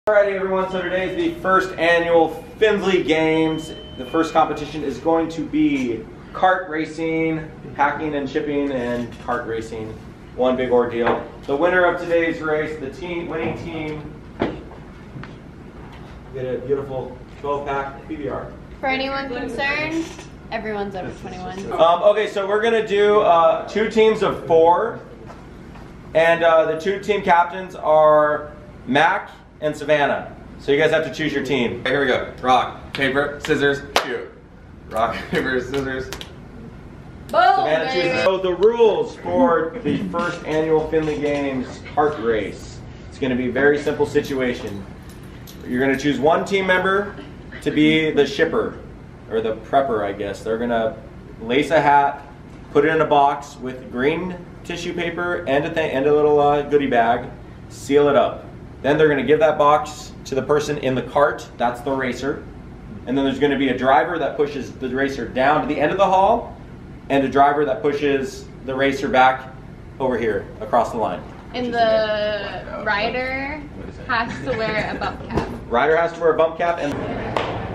Alrighty everyone, so today is the first annual Findlay Games. The first competition is going to be kart racing, packing and shipping, and kart racing. One big ordeal. The winner of today's race, the winning team, get a beautiful 12-pack PBR. For anyone concerned, everyone's over 21. Okay, so we're going to do 2 teams of 4. And the 2 team captains are Mac and Savannah. So you guys have to choose your team. Okay, here we go. Rock, paper, scissors, shoot. Rock, paper, scissors. Boom! Savannah chooses. So the rules for the first annual Findlay Games kart race. It's going to be a very simple situation. You're going to choose one team member to be the shipper, or the prepper, I guess. They're going to lace a hat, put it in a box with green tissue paper and a little goodie bag, seal it up. Then they're going to give that box to the person in the cart, that's the racer. And then there's going to be a driver that pushes the racer down to the end of the hall, and a driver that pushes the racer back over here, across the line. And the rider has to wear a bump cap. Rider has to wear a bump cap. And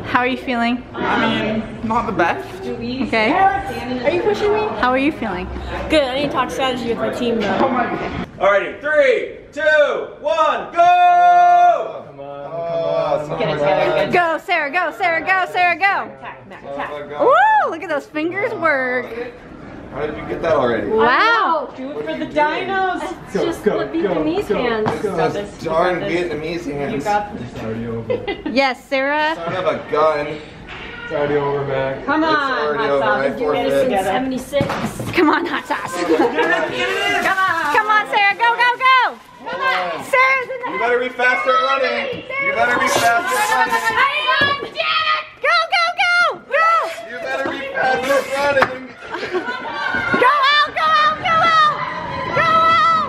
how are you feeling? I mean, not the best. Okay. Are you pushing me? How are you feeling? Good. I need to talk strategy with my team though. alrighty, 3, 2, 1, go! Come on. Get it together. Go, Sarah, go, Sarah, go, Sarah, go. Attack, Mac, attack. Woo, look at those fingers work. How did you get that already? Wow. Do it for the dinos. It's just the Vietnamese hands. Darn Vietnamese hands. You got this. It's already over. Yes, Sarah. Son of a gun. It's already over, Mac. Come on, already hot over. sauce. I Let's do this forfeit. in 76. Come on, hot sauce. Come on, Sarah, go, go, go. Come on. Sarah's in the You better be faster at running. You better be faster at running. Go, go, go. Go. You better be faster at running. Go out, go out, go out. Go out.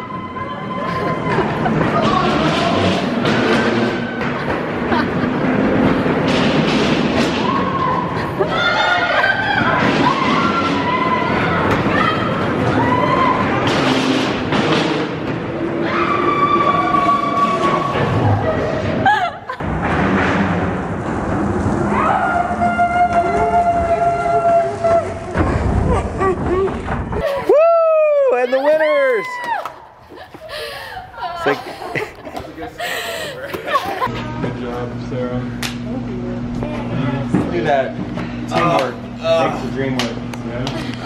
And the winners! It's like Good job, Sarah. do that. Teamwork makes the dream work.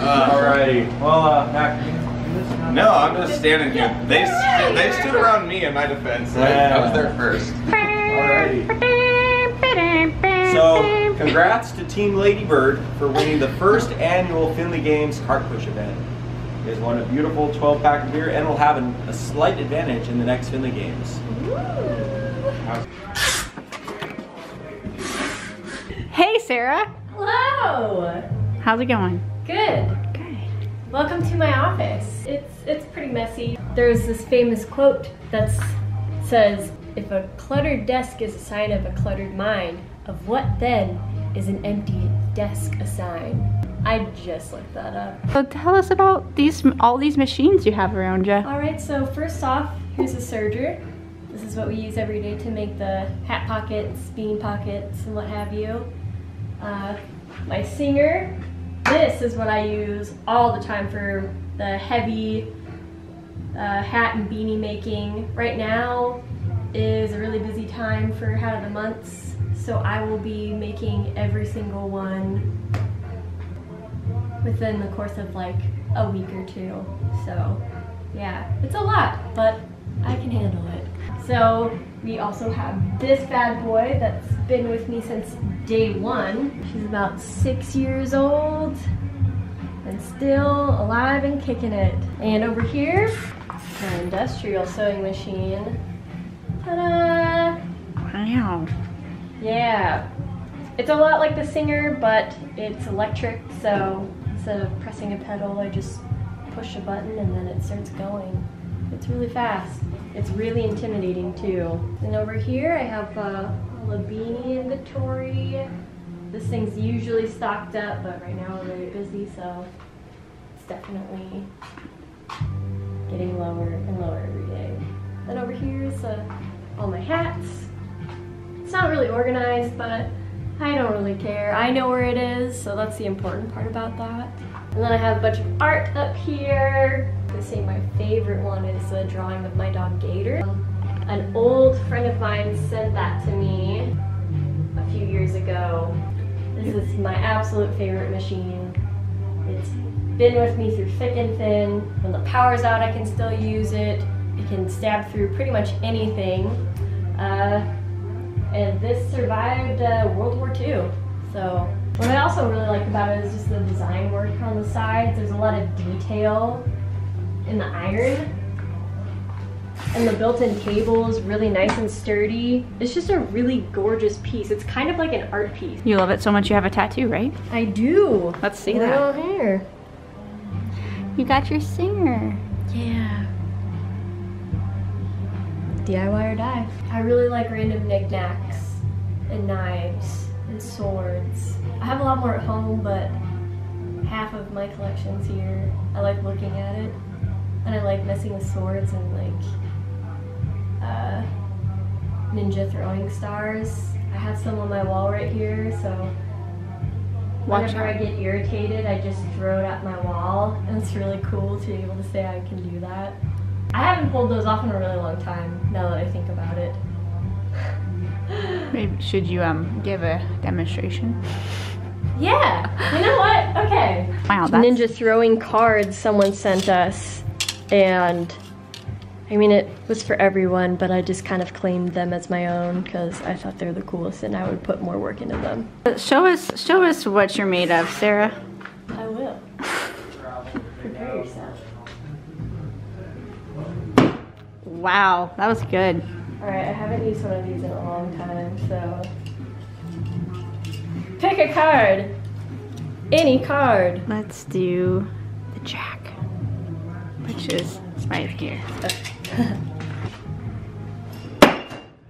Alrighty. Well, Mac. No, I'm just standing here. They stood around me in my defense. I was there first. Alrighty. So, congrats to Team Ladybird for winning the first annual Findlay Games kart push event. You guys won a beautiful 12-pack of beer and will have a slight advantage in the next Findlay Games. Hey, Sarah. Hello. How's it going? Good. Good. Welcome to my office. It's pretty messy. There's this famous quote that says, "If a cluttered desk is a sign of a cluttered mind, of what then is an empty desk a sign?" I just looked that up. So tell us about all these machines you have around you. Alright, so first off, here's a serger. This is what we use every day to make the hat pockets, beanie pockets, and what have you. My singer, this is what I use all the time for the heavy hat and beanie making. Right now is a really busy time for hat of the months, so I will be making every single one within the course of like a week or 2. So yeah, it's a lot, but I can handle it. So we also have this bad boy that's been with me since day 1. She's about 6 years old and still alive and kicking it. And over here, an industrial sewing machine. Ta-da! Wow. Yeah. It's a lot like the Singer, but it's electric, so instead of pressing a pedal, I just push a button and then it starts going. It's really fast. It's really intimidating too. And over here I have all the beanie inventory. This thing's usually stocked up, but right now we're very busy, so it's definitely getting lower and lower every day. Then over here is all my hats. It's not really organized, but I don't really care. I know where it is, so that's the important part about that. And then I have a bunch of art up here. I say my favorite one is the drawing of my dog Gator. An old friend of mine sent that to me a few years ago. This is my absolute favorite machine. It's been with me through thick and thin. When the power's out, I can still use it. It can stab through pretty much anything. And this survived World War II. So what I also really like about it is just the design work on the sides. There's a lot of detail in the iron. And the built-in table is really nice and sturdy. It's just a really gorgeous piece. It's kind of like an art piece. You love it so much you have a tattoo, right? I do. Let's see right that. on here. You got your singer. Yeah. DIY or die. I really like random knickknacks and knives and swords. I have a lot more at home, but half of my collection's here. I like looking at it, and I like messing with swords and like ninja throwing stars. I have some on my wall right here, so whenever I get irritated, I just throw it at my wall, and it's really cool to be able to say I can do that. I haven't pulled those off in a really long time, now that I think about it. Maybe should you give a demonstration? Yeah, you know what? Okay. Wow, that's... Ninja throwing cards someone sent us, and I mean it was for everyone, but I just kind of claimed them as my own because I thought they're the coolest and I would put more work into them. Show us what you're made of, Sarah. I will. Prepare yourself. Wow, that was good. Alright, I haven't used one of these in a long time, so pick a card. Any card. Let's do the Jack, which is right here.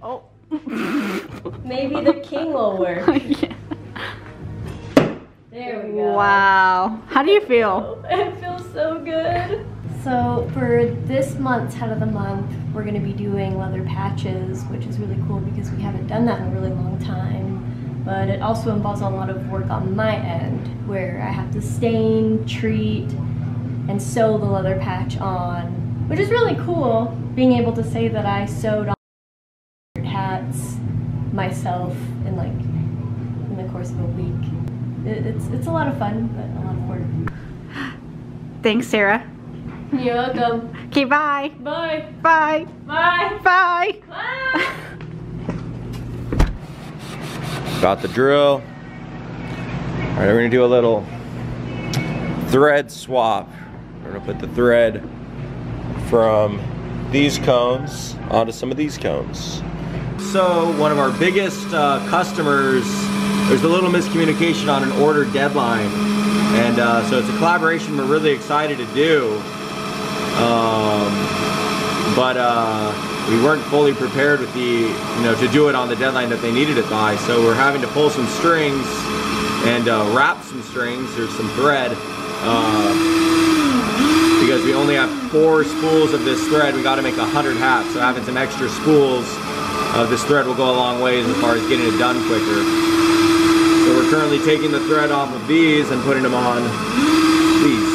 Oh. Maybe the king will work. Yeah. There we go. Wow. How do you feel? It feels so good. So for this month's head of the month, we're going to be doing leather patches, which is really cool because we haven't done that in a really long time. But it also involves a lot of work on my end, where I have to stain, treat, and sew the leather patch on, which is really cool, being able to say that I sewed on hats myself in the course of a week. It's a lot of fun, but a lot of work. Thanks, Sarah. You're welcome. Okay, bye. Bye. Bye. Bye. Bye. Bye. Got the drill. All right, we're gonna do a little thread swap. We're gonna put the thread from these cones onto some of these cones. So one of our biggest customers, there's a little miscommunication on an order deadline. And so it's a collaboration we're really excited to do. But we weren't fully prepared with to do it on the deadline that they needed it by. So we're having to pull some strings and wrap some strings. There's some thread because we only have 4 spools of this thread. We got to make 100 hats. So having some extra spools of this thread will go a long ways as far as getting it done quicker. So we're currently taking the thread off of these and putting them on these.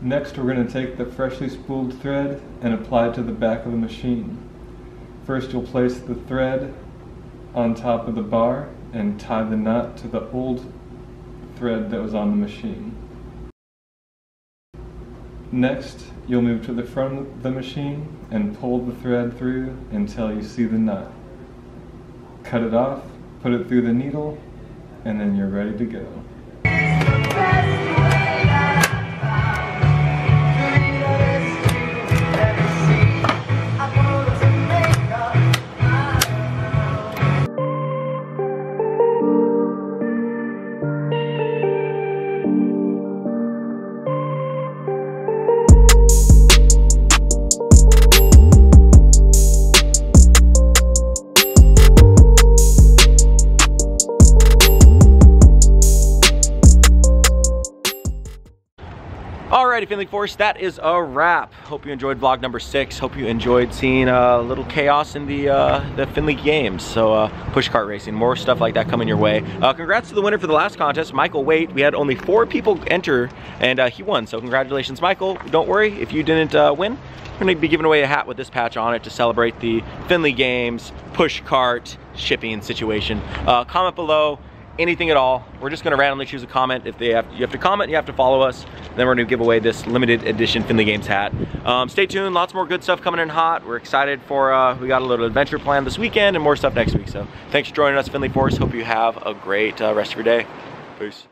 Next, we're going to take the freshly spooled thread and apply it to the back of the machine. First, you'll place the thread on top of the bar and tie the knot to the old thread that was on the machine. Next, you'll move to the front of the machine and pull the thread through until you see the knot. Cut it off, put it through the needle, and then you're ready to go. Alrighty, Findlay Force, that is a wrap. Hope you enjoyed vlog number 6. Hope you enjoyed seeing a little chaos in the Findlay games. So pushcart racing, more stuff like that coming your way. Congrats to the winner for the last contest, Michael Waite. We had only 4 people enter, and he won. So congratulations, Michael. Don't worry if you didn't win. We're gonna be giving away a hat with this patch on it to celebrate the Findlay games pushcart shipping situation. Comment below. Anything at all. We're just gonna randomly choose a comment. If you have to comment, you have to follow us. Then we're gonna give away this limited edition Findlay Games hat. Stay tuned, lots more good stuff coming in hot. We're excited for, we got a little adventure planned this weekend and more stuff next week. So thanks for joining us, Findlay Force. Hope you have a great rest of your day. Peace.